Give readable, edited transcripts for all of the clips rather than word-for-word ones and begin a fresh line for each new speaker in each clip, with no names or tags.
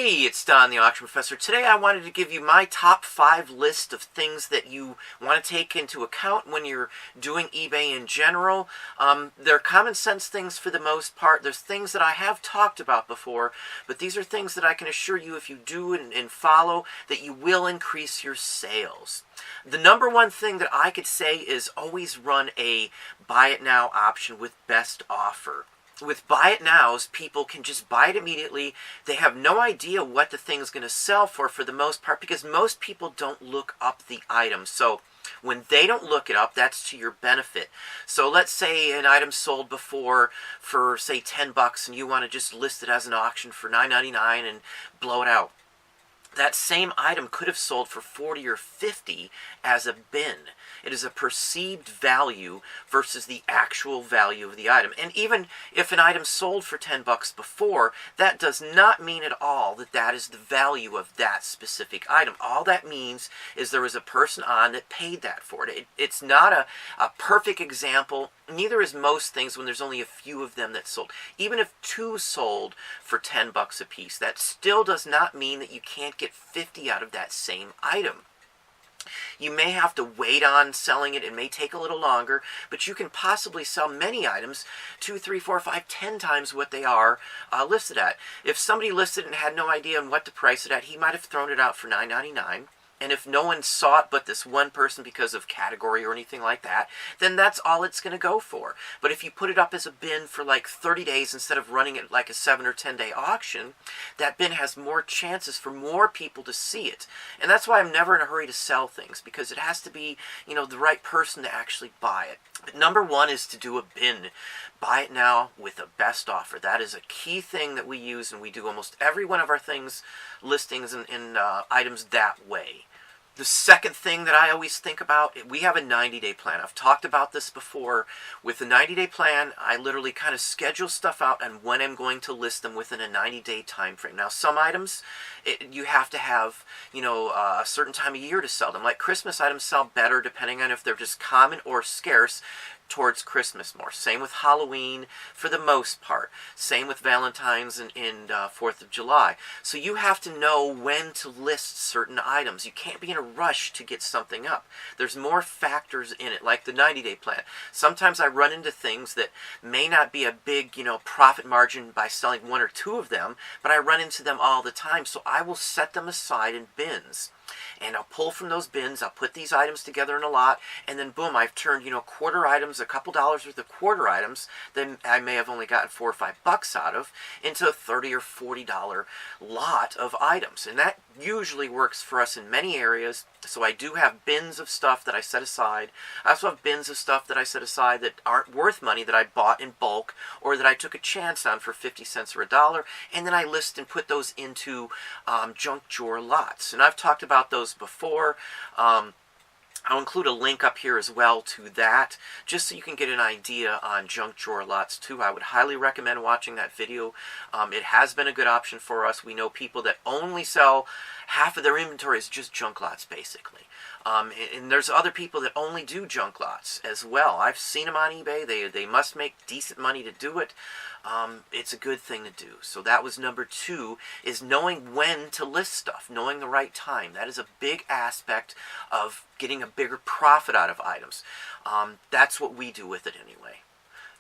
Hey, it's Don, the Auction Professor. Today I wanted to give you my top 5 list of things that you want to take into account when you're doing eBay in general. They're common sense things for the most part. There's things that I have talked about before, but these are things that I can assure you if you do and follow that you will increase your sales. The number one thing that I could say is always run a buy it now option with best offer. With buy it nows, people can just buy it immediately. They have no idea what the thing's going to sell for the most part, because most people don't look up the item. So when they don't look it up, that's to your benefit. So let's say an item sold before for, say, 10 bucks, and you want to just list it as an auction for $9.99 and blow it out. That same item could have sold for 40 or 50 as a bin. It is a perceived value versus the actual value of the item. And even if an item sold for 10 bucks before, that does not mean at all that that is the value of that specific item. All that means is there was a person on that paid that for it. It's not a perfect example. Neither is most things when there's only a few of them that sold. Even if 2 sold for 10 bucks a piece, that still does not mean that you can't get 50 out of that same item. You may have to wait on selling it. It may take a little longer, but you can possibly sell many items 2, 3, 4, 5, 10 times what they are listed at. If somebody listed and had no idea on what to price it at, he might have thrown it out for $9.99. And if no one saw it but this one person because of category or anything like that, then that's all it's going to go for. But if you put it up as a bin for like 30 days instead of running it like a 7 or 10 day auction, that bin has more chances for more people to see it. And that's why I'm never in a hurry to sell things, because it has to be, the right person to actually buy it. But number one is to do a bin. Buy it now with a best offer. That is a key thing that we use, and we do almost every one of our listings and items that way. The second thing that I always think about, we have a 90-day plan. I've talked about this before. With the 90-day plan, I literally kind of schedule stuff out and when I'm going to list them within a 90-day time frame. Now, some items, you have to have, a certain time of year to sell them. Like Christmas items sell better depending on if they're just common or scarce towards Christmas more. Same with Halloween for the most part. Same with Valentine's and 4th of July. So you have to know when to list certain items. You can't be in a rush to get something up. There's more factors in it, like the 90-day plan. Sometimes I run into things that may not be a big, profit margin by selling 1 or 2 of them, but I run into them all the time. So I will set them aside in bins. And I'll pull from those bins, I'll put these items together in a lot, and then boom, I've turned, quarter items, a couple dollars worth of quarter items, then I may have only gotten 4 or 5 bucks out of, into a $30 or $40 lot of items. And that usually works for us in many areas. So I do have bins of stuff that I set aside. I also have bins of stuff that I set aside that aren't worth money, that I bought in bulk, or that I took a chance on for 50 cents or $1, and then I list and put those into junk drawer lots. And I've talked about those before. I'll include a link up here as well to that, just so you can get an idea on junk drawer lots too. I would highly recommend watching that video. It has been a good option for us. We know people that only sell half of their inventory as just junk lots, basically. And there's other people that only do junk lots as well. I've seen them on eBay. They must make decent money to do it. It's a good thing to do. So that was number 2, is knowing when to list stuff, knowing the right time. That is a big aspect of getting a bigger profit out of items. That's what we do with it anyway.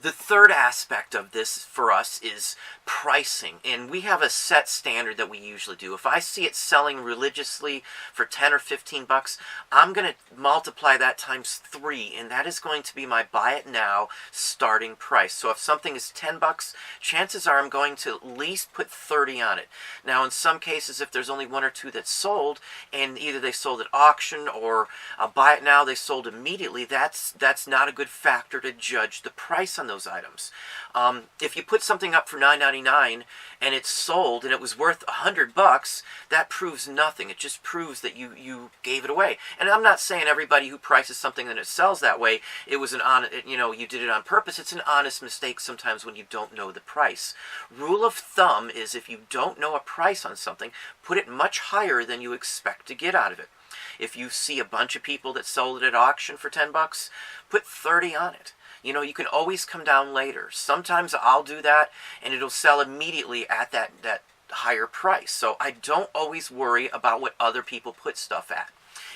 The third aspect of this for us is pricing, and we have a set standard that we usually do. If I see it selling religiously for 10 or 15 bucks, I'm going to multiply that times 3, and that is going to be my buy it now starting price. So if something is 10 bucks, chances are I'm going to at least put 30 on it. Now, in some cases, if there's only 1 or 2 that's sold, and either they sold at auction or buy it now, they sold immediately, that's not a good factor to judge the price on those items. If you put something up for $9.99 and it's sold and it was worth 100 bucks, that proves nothing. It just proves that you gave it away. And I'm not saying everybody who prices something and it sells that way, it was you did it on purpose. It's an honest mistake sometimes when you don't know the price. Rule of thumb is, if you don't know a price on something, put it much higher than you expect to get out of it. If you see a bunch of people that sold it at auction for 10 bucks, put 30 on it. You can always come down later. Sometimes I'll do that, and it'll sell immediately at that higher price. So I don't always worry about what other people put stuff at.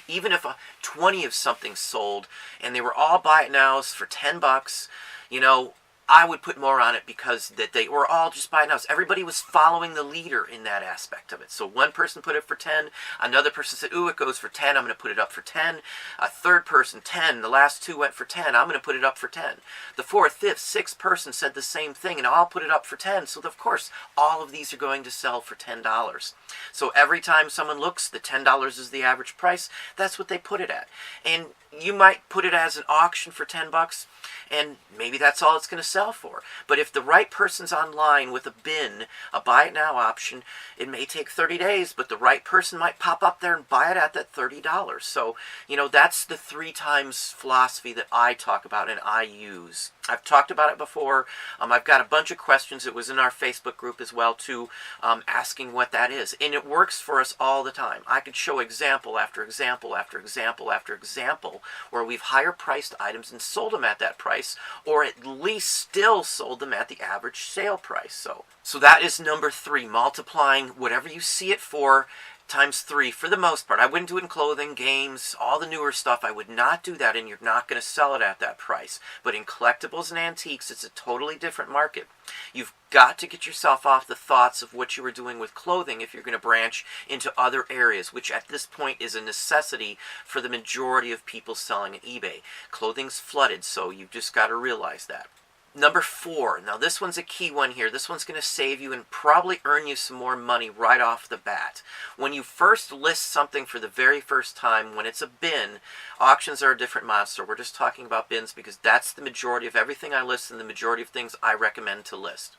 Even if 20 of something sold and they were all buy it nows for 10 bucks, you know, I would put more on it because that they were all just buy it nows. Everybody was following the leader in that aspect of it. So one person put it for 10, another person said, ooh, it goes for 10, I'm going to put it up for 10. A third person, 10. The last two went for 10, I'm going to put it up for 10. The fourth, fifth, sixth person said the same thing, and I'll put it up for 10. So of course, all of these are going to sell for $10. So every time someone looks, the $10 is the average price. That's what they put it at. And you might put it as an auction for 10 bucks, and maybe that's all it's going to sell for. But if the right person's online with a bin, a buy it now option, it may take 30 days, but the right person might pop up there and buy it at that $30. So, you know, that's the 3 times philosophy that I talk about and I use. I've talked about it before. I've got a bunch of questions. It was in our Facebook group as well, too, asking what that is. And it works for us all the time. I could show example after example after example after example where we've higher priced items and sold them at that price, or at least still sold them at the average sale price. So that is number 3, multiplying whatever you see it for times 3 for the most part. I wouldn't do it in clothing, games, all the newer stuff. I would not do that, and you're not going to sell it at that price. But in collectibles and antiques, it's a totally different market. You've got to get yourself off the thoughts of what you were doing with clothing if you're going to branch into other areas, which at this point is a necessity for the majority of people selling at eBay. Clothing's flooded, so you've just got to realize that. Number 4. Now this one's a key one here. This one's going to save you and probably earn you some more money right off the bat. When you first list something for the very first time, when it's a bin, auctions are a different monster. We're just talking about bins because that's the majority of everything I list and the majority of things I recommend to list.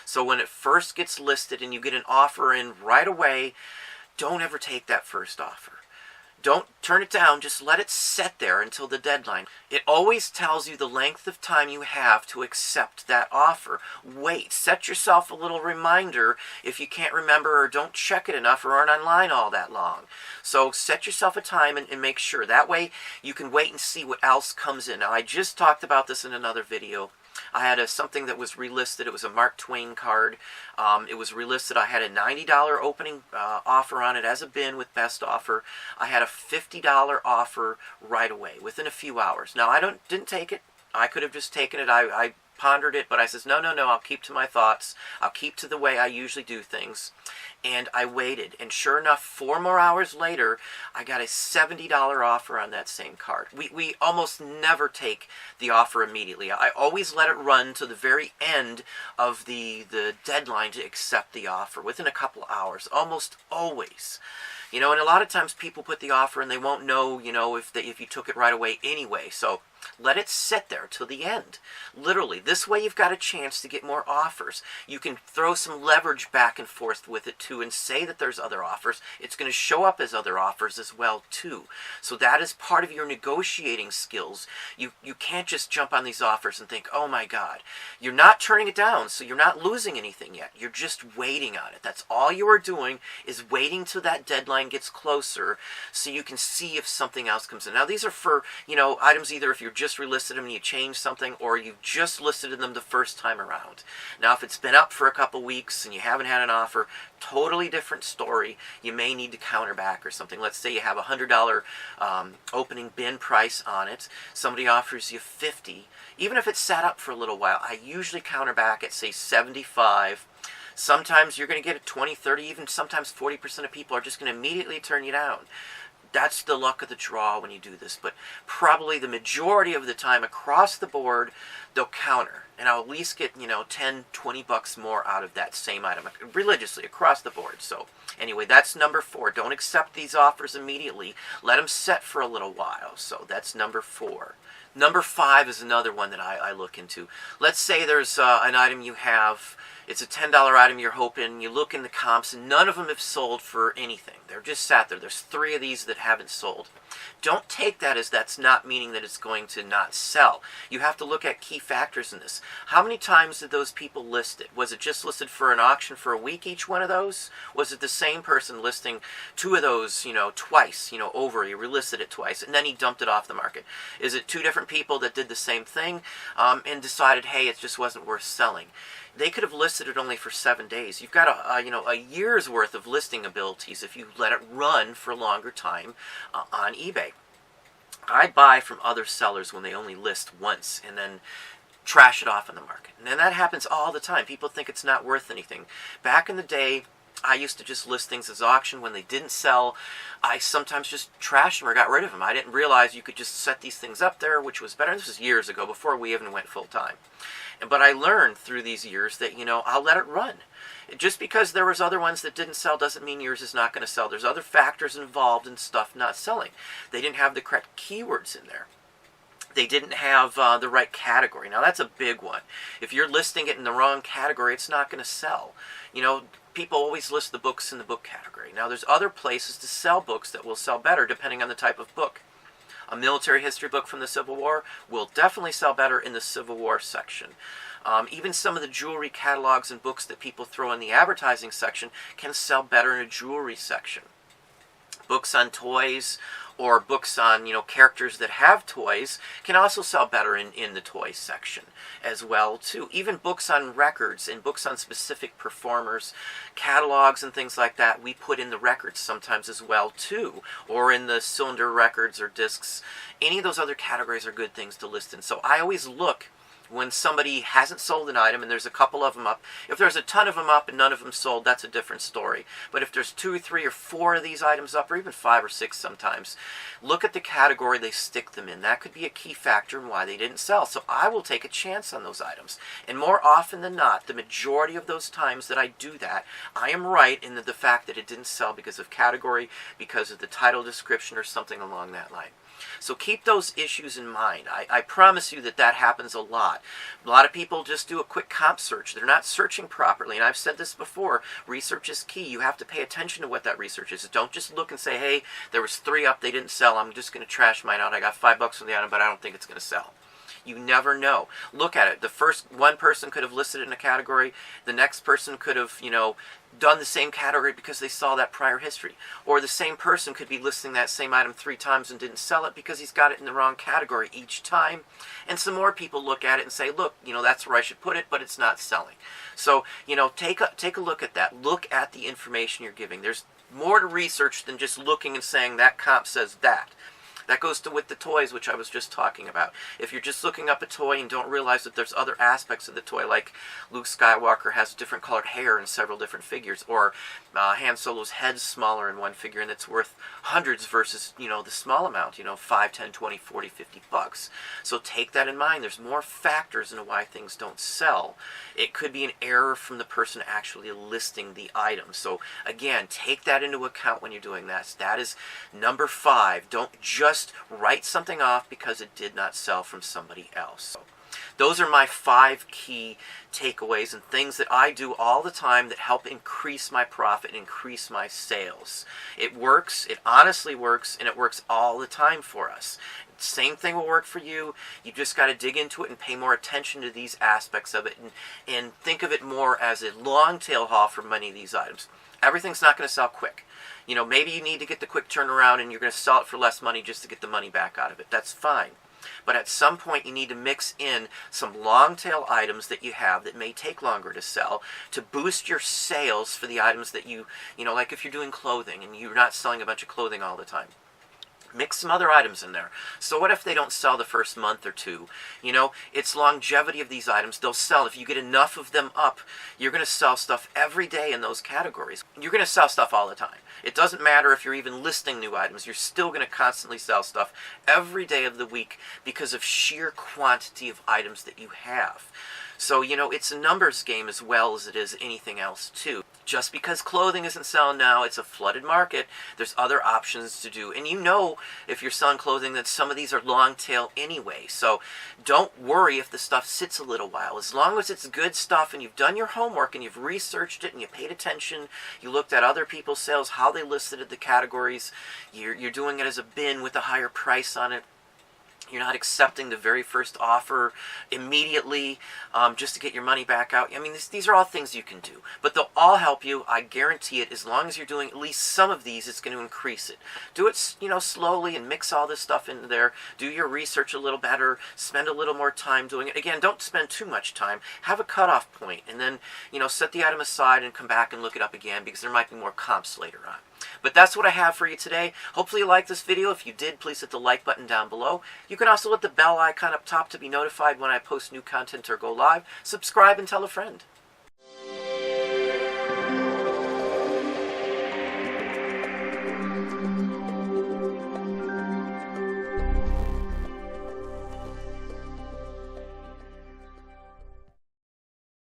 So when it first gets listed and you get an offer in right away, don't ever take that first offer. Don't turn it down, just let it sit there until the deadline. It always tells you the length of time you have to accept that offer. Wait, set yourself a little reminder if you can't remember or don't check it enough or aren't online all that long. So set yourself a time and make sure. That way you can wait and see what else comes in. Now I just talked about this in another video. I had something that was relisted. It was a Mark Twain card. It was relisted. I had a $90 opening offer on it as a bin with best offer. I had a $50 offer right away within a few hours. Now, I didn't take it. I could have just taken it. I pondered it, but I says, no, I'll keep to my thoughts. I'll keep to the way I usually do things. And I waited. And sure enough, 4 more hours later, I got a $70 offer on that same card. We almost never take the offer immediately. I always let it run to the very end of the deadline to accept the offer, within a couple of hours, almost always. You know, and a lot of times people put the offer and they won't know, you know, if you took it right away anyway. So let it sit there till the end. Literally, this way you've got a chance to get more offers. You can throw some leverage back and forth with it too and say that there's other offers. It's going to show up as other offers as well too. So that is part of your negotiating skills. You can't just jump on these offers and think, oh my God. You're not turning it down, so you're not losing anything yet. You're just waiting on it. That's all you are doing, is waiting till that deadline gets closer so you can see if something else comes in. Now these are for, you know, items either if you're just relisted them and you change something, or you just listed them the first time around. Now if it's been up for a couple weeks and you haven't had an offer, totally different story. You may need to counter back or something. Let's say you have a $100 opening bin price on it. Somebody offers you $50. Even if it's sat up for a little while, I usually counter back at say $75. Sometimes you're going to get a 20, 30, even sometimes 40% of people are just going to immediately turn you down. That's the luck of the draw when you do this. But probably the majority of the time across the board, they'll counter. And I'll at least get, you know, 10, 20 bucks more out of that same item religiously across the board. So anyway, that's number 4. Don't accept these offers immediately. Let them set for a little while. So that's number 4. Number 5 is another one that I look into. Let's say there's an item you have. It's a $10 item you're hoping. You look in the comps, and none of them have sold for anything. They're just sat there. There's 3 of these that haven't sold. Don't take that as that's not meaning that it's going to not sell. You have to look at key factors in this. how many times did those people list it? Was it just listed for an auction for a week, each one of those? Was it the same person listing two of those, twice, over, he relisted it twice, and then he dumped it off the market? Is it two different people that did the same thing and decided, hey, it just wasn't worth selling? They could have listed it only for 7 days. You've got a year's worth of listing abilities if you let it run for a longer time on eBay. I buy from other sellers when they only list once and then trash it off in the market. And that happens all the time. People think it's not worth anything. Back in the day, I used to just list things as auction. When they didn't sell, I sometimes just trashed them or got rid of them. I didn't realize you could just set these things up there, which was better. This was years ago, before we even went full time. But I learned through these years that, I'll let it run. Just because there was other ones that didn't sell doesn't mean yours is not going to sell. There's other factors involved in stuff not selling. They didn't have the correct keywords in there. They didn't have the right category. Now, that's a big one. If you're listing it in the wrong category, it's not going to sell. People always list the books in the book category. Now, there's other places to sell books that will sell better depending on the type of book. A military history book from the Civil War will definitely sell better in the Civil War section. Even some of the jewelry catalogs and books that people throw in the advertising section can sell better in a jewelry section. Books on toys or books on, characters that have toys can also sell better in the toy section as well, too. Even books on records and books on specific performers, catalogs and things like that, we put in the records sometimes as well, too, or in the cylinder records or discs. Any of those other categories are good things to list in. So I always look when somebody hasn't sold an item and there's a couple of them up. If there's a ton of them up and none of them sold, that's a different story. But if there's 2 or 3 or 4 of these items up, or even 5 or 6 sometimes, look at the category they stick them in. That could be a key factor in why they didn't sell. So I will take a chance on those items. And more often than not, the majority of those times that I do that, I am right in the fact that it didn't sell because of category, because of the title description, or something along that line. So keep those issues in mind. I promise you that happens a lot. A lot of people just do a quick comp search. They're not searching properly. And I've said this before, research is key. You have to pay attention to what that research is. Don't just look and say, hey, there was 3 up, they didn't sell, I'm just going to trash mine out. I got $5 from the item, but I don't think it's going to sell. You never know. Look at it. The first one person could have listed it in a category. The next person could have, done the same category because they saw that prior history. Or the same person could be listing that same item 3 times and didn't sell it because he's got it in the wrong category each time. And some more people look at it and say, look, that's where I should put it, but it's not selling. So, take a look at that. Look at the information you're giving. There's more to research than just looking and saying that comp says that. That goes to with the toys, which I was just talking about. If you're just looking up a toy and don't realize that there's other aspects of the toy, like Luke Skywalker has different colored hair in several different figures, or Han Solo's head's smaller in one figure and it's worth hundreds versus, the small amount, 5, 10, 20, 40, 50 bucks. So take that in mind. There's more factors into why things don't sell. It could be an error from the person actually listing the item. So again, take that into account when you're doing that. That is number 5. Don't just write something off because it did not sell from somebody else. So those are my 5 key takeaways and things that I do all the time that help increase my profit, increase my sales. It works, it honestly works, and it works all the time for us. Same thing will work for you. You just got to dig into it and pay more attention to these aspects of it and think of it more as a long tail haul for many of these items. Everything's not going to sell quick. Maybe you need to get the quick turnaround and you're going to sell it for less money just to get the money back out of it. That's fine. But at some point you need to mix in some long tail items that you have that may take longer to sell to boost your sales for the items that like if you're doing clothing and you're not selling a bunch of clothing all the time. Mix some other items in there. So what if they don't sell the first month or 2? It's longevity of these items. They'll sell. If you get enough of them up, you're going to sell stuff every day in those categories. You're going to sell stuff all the time. It doesn't matter if you're even listing new items. You're still going to constantly sell stuff every day of the week because of sheer quantity of items that you have. So, it's a numbers game as well as it is anything else, too. Just because clothing isn't selling now, it's a flooded market, there's other options to do. And if you're selling clothing, that some of these are long tail anyway. So don't worry if the stuff sits a little while. As long as it's good stuff and you've done your homework and you've researched it and you paid attention, you looked at other people's sales, how they listed the categories, you're doing it as a bin with a higher price on it, You're not accepting the very first offer immediately just to get your money back out. I mean, these are all things you can do, but they'll all help you. I guarantee it. As long as you're doing at least some of these, it's going to increase it. Do it, slowly and mix all this stuff into there. Do your research a little better. Spend a little more time doing it. Again, don't spend too much time. Have a cutoff point, and then set the item aside and come back and look it up again, because there might be more comps later on. But that's what I have for you today. Hopefully you liked this video. If you did, please hit the like button down below. You can also hit the bell icon up top to be notified when I post new content or go live. Subscribe and tell a friend.